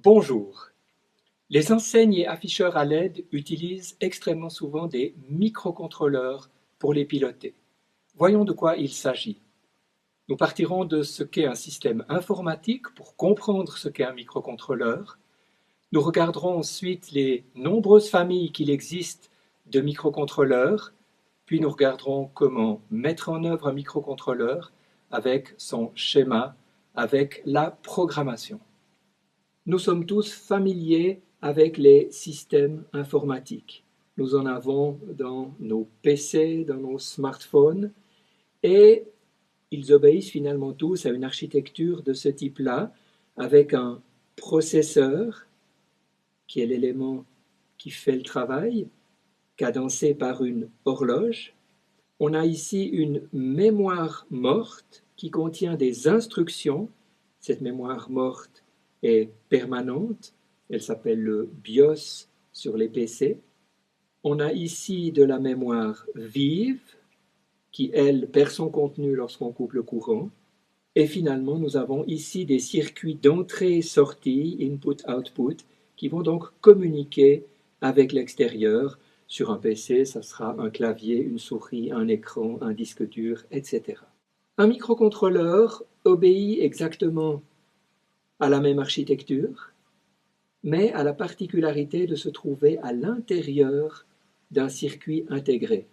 Bonjour. Les enseignes et afficheurs à LED utilisent extrêmement souvent des microcontrôleurs pour les piloter. Voyons de quoi il s'agit. Nous partirons de ce qu'est un système informatique pour comprendre ce qu'est un microcontrôleur. Nous regarderons ensuite les nombreuses familles qu'il existe de microcontrôleurs, puis nous regarderons comment mettre en œuvre un microcontrôleur avec son schéma, avec la programmation. Nous sommes tous familiers avec les systèmes informatiques. Nous en avons dans nos PC, dans nos smartphones, et ils obéissent finalement tous à une architecture de ce type-là, avec un processeur, qui est l'élément qui fait le travail, cadencé par une horloge. On a ici une mémoire morte qui contient des instructions. Cette mémoire morte est permanente, elle s'appelle le BIOS sur les PC. On a ici de la mémoire vive qui, elle, perd son contenu lorsqu'on coupe le courant. Et finalement, nous avons ici des circuits d'entrée-sortie, input-output, qui vont donc communiquer avec l'extérieur. Sur un PC, ça sera un clavier, une souris, un écran, un disque dur, etc. Un microcontrôleur obéit exactement à la même architecture, mais a la particularité de se trouver à l'intérieur d'un circuit intégré.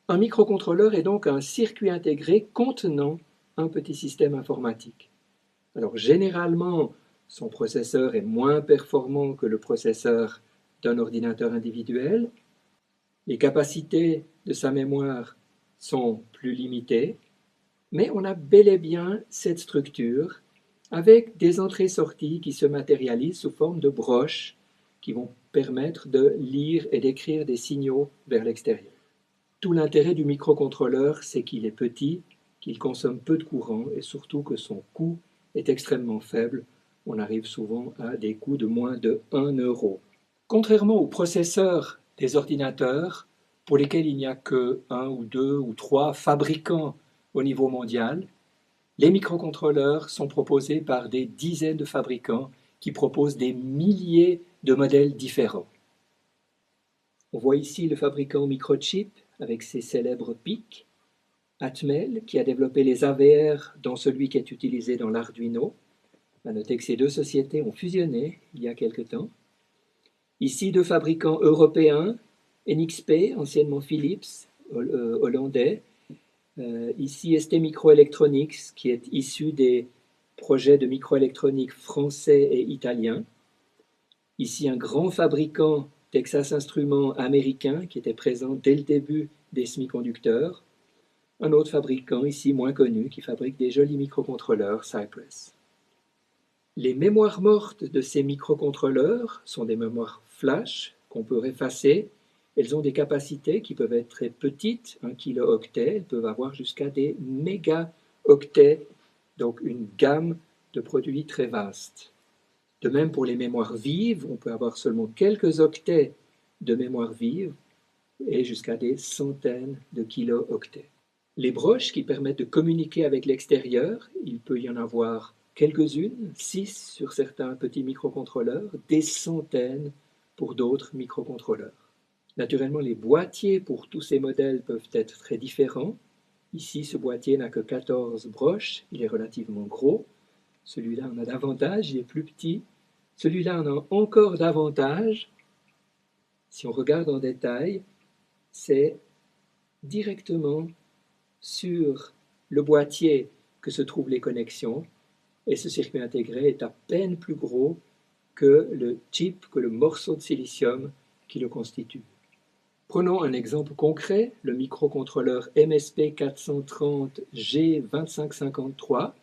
Un microcontrôleur est donc un circuit intégré contenant un petit système informatique. Alors généralement, son processeur est moins performant que le processeur d'un ordinateur individuel. Les capacités de sa mémoire sont plus limitées, mais on a bel et bien cette structure avec des entrées-sorties qui se matérialisent sous forme de broches qui vont permettre de lire et d'écrire des signaux vers l'extérieur. Tout l'intérêt du microcontrôleur, c'est qu'il est petit, qu'il consomme peu de courant et surtout que son coût est extrêmement faible. On arrive souvent à des coûts de moins de 1 euro. Contrairement aux processeurs des ordinateurs, pour lesquels il n'y a que 1 ou 2 ou 3 fabricants au niveau mondial, les microcontrôleurs sont proposés par des dizaines de fabricants qui proposent des milliers de modèles différents. On voit ici le fabricant Microchip avec ses célèbres pics, Atmel qui a développé les AVR dont celui qui est utilisé dans l'Arduino. À noter que ces deux sociétés ont fusionné il y a quelque temps. Ici, deux fabricants européens, NXP, anciennement Philips, hollandais. Ici, ST Microelectronics, qui est issu des projets de microélectronique français et italiens. Ici, un grand fabricant, Texas Instruments américain, qui était présent dès le début des semi-conducteurs. Un autre fabricant, ici moins connu, qui fabrique des jolis microcontrôleurs, Cypress. Les mémoires mortes de ces microcontrôleurs sont des mémoires flash qu'on peut effacer. Elles ont des capacités qui peuvent être très petites, 1 kilo-octet, elles peuvent avoir jusqu'à des mégaoctets, donc une gamme de produits très vaste. De même pour les mémoires vives, on peut avoir seulement quelques octets de mémoire vive et jusqu'à des centaines de kilo-octets. Les broches qui permettent de communiquer avec l'extérieur, il peut y en avoir quelques-unes, 6 sur certains petits microcontrôleurs, des centaines pour d'autres microcontrôleurs. Naturellement, les boîtiers pour tous ces modèles peuvent être très différents. Ici, ce boîtier n'a que 14 broches, il est relativement gros. Celui-là en a davantage, il est plus petit. Celui-là en a encore davantage. Si on regarde en détail, c'est directement sur le boîtier que se trouvent les connexions, et ce circuit intégré est à peine plus gros que le chip, que le morceau de silicium qui le constitue. Prenons un exemple concret, le microcontrôleur MSP 430G2553,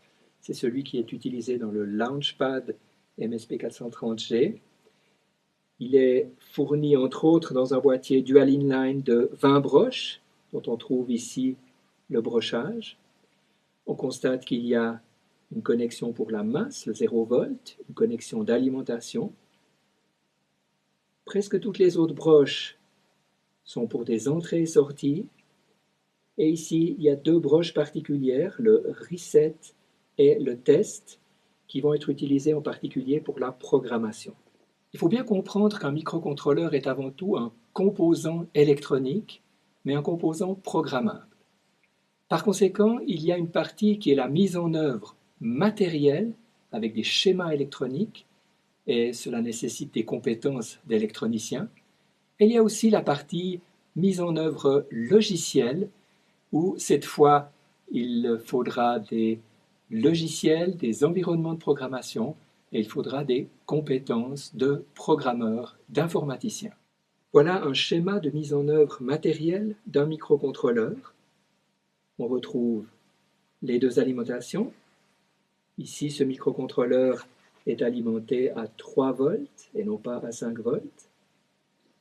c'est celui qui est utilisé dans le Launchpad MSP 430G. Il est fourni entre autres dans un boîtier dual inline de 20 broches, dont on trouve ici le brochage. On constate qu'il y a une connexion pour la masse, le 0 volt, une connexion d'alimentation. Presque toutes les autres broches sont pour des entrées et sorties. Et ici, il y a deux broches particulières, le reset et le test, qui vont être utilisés en particulier pour la programmation. Il faut bien comprendre qu'un microcontrôleur est avant tout un composant électronique, mais un composant programmable. Par conséquent, il y a une partie qui est la mise en œuvre matérielle avec des schémas électroniques, et cela nécessite des compétences d'électronicien. Et il y a aussi la partie mise en œuvre logicielle, où cette fois, il faudra des logiciels, des environnements de programmation, et il faudra des compétences de programmeurs, d'informaticiens. Voilà un schéma de mise en œuvre matérielle d'un microcontrôleur. On retrouve les deux alimentations. Ici, ce microcontrôleur est alimenté à 3 volts et non pas à 5 volts.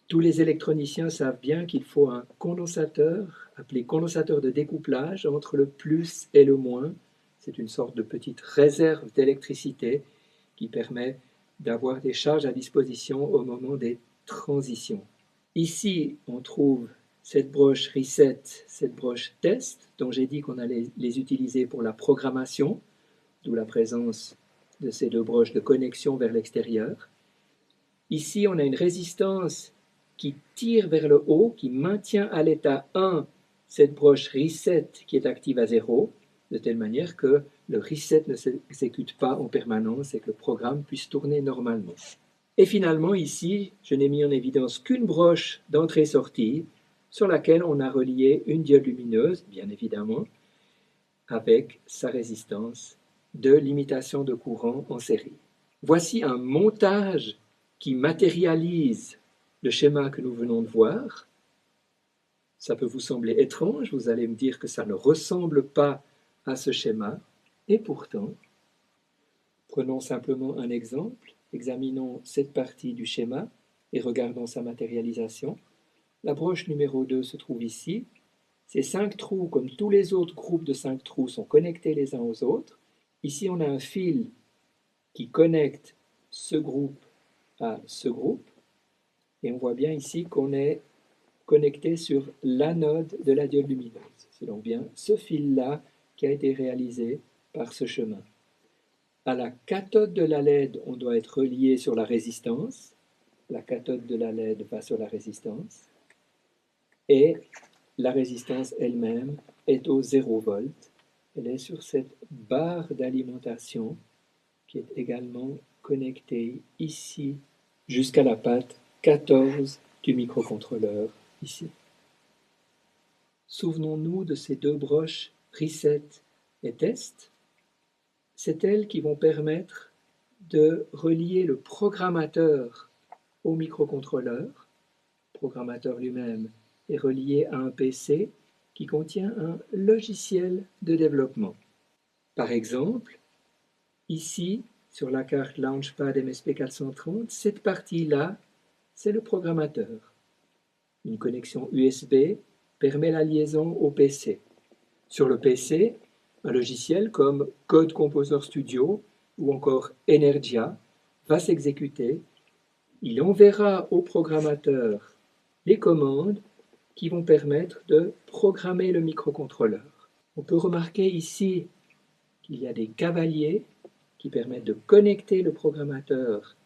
Tous les électroniciens savent bien qu'il faut un condensateur, appelé condensateur de découplage, entre le plus et le moins. C'est une sorte de petite réserve d'électricité qui permet d'avoir des charges à disposition au moment des transitions. Ici, on trouve cette broche reset, cette broche test, dont j'ai dit qu'on allait les utiliser pour la programmation, d'où la présence de ces deux broches de connexion vers l'extérieur. Ici, on a une résistance qui tire vers le haut, qui maintient à l'état 1 cette broche reset qui est active à 0, de telle manière que le reset ne s'exécute pas en permanence et que le programme puisse tourner normalement. Et finalement, ici, je n'ai mis en évidence qu'une broche d'entrée-sortie sur laquelle on a relié une diode lumineuse, bien évidemment, avec sa résistance de limitation de courant en série. Voici un montage qui matérialise le schéma que nous venons de voir. Ça peut vous sembler étrange, vous allez me dire que ça ne ressemble pas à ce schéma, et pourtant, prenons simplement un exemple, examinons cette partie du schéma et regardons sa matérialisation. La broche numéro 2 se trouve ici. Ces 5 trous, comme tous les autres groupes de 5 trous, sont connectés les uns aux autres. Ici, on a un fil qui connecte ce groupe à ce groupe. Et on voit bien ici qu'on est connecté sur l'anode de la diode lumineuse. C'est donc bien ce fil-là qui a été réalisé par ce chemin. À la cathode de la LED, on doit être relié sur la résistance. La cathode de la LED va sur la résistance. Et la résistance elle-même est au 0 volt. Elle est sur cette barre d'alimentation qui est également connectée ici jusqu'à la patte 14 du microcontrôleur ici. Souvenons-nous de ces deux broches reset et test. C'est elles qui vont permettre de relier le programmateur au microcontrôleur. Le programmateur lui-même est relié à un PC qui contient un logiciel de développement. Par exemple, ici, sur la carte Launchpad MSP430, cette partie-là, c'est le programmateur. Une connexion USB permet la liaison au PC. Sur le PC, un logiciel comme Code Composer Studio ou encore Energia va s'exécuter. Il enverra au programmateur les commandes qui vont permettre de programmer le microcontrôleur. On peut remarquer ici qu'il y a des cavaliers qui permettent de connecter le programmateur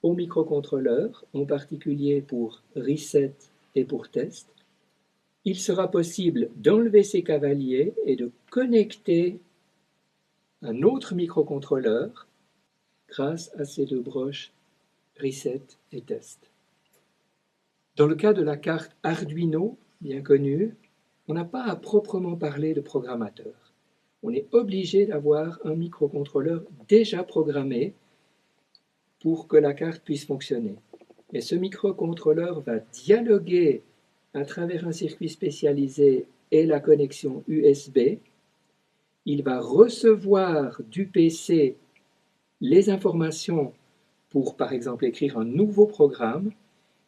au microcontrôleur, en particulier pour reset et pour test. Il sera possible d'enlever ces cavaliers et de connecter un autre microcontrôleur grâce à ces deux broches reset et test. Dans le cas de la carte Arduino, bien connue, on n'a pas à proprement parler de programmateur. On est obligé d'avoir un microcontrôleur déjà programmé pour que la carte puisse fonctionner. Et ce microcontrôleur va dialoguer à travers un circuit spécialisé et la connexion USB. Il va recevoir du PC les informations pour, par exemple, écrire un nouveau programme,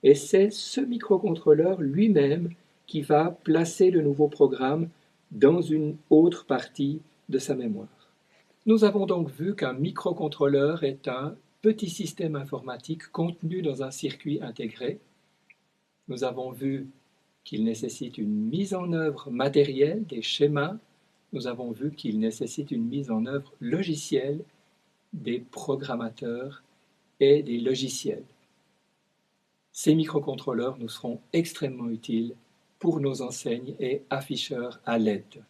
et c'est ce microcontrôleur lui-même qui va placer le nouveau programme dans une autre partie de sa mémoire. Nous avons donc vu qu'un microcontrôleur est un petit système informatique contenu dans un circuit intégré. Nous avons vu qu'il nécessite une mise en œuvre matérielle, des schémas. Nous avons vu qu'il nécessite une mise en œuvre logicielle des programmateurs et des logiciels. Ces microcontrôleurs nous seront extrêmement utiles pour nos enseignes et afficheurs à LED.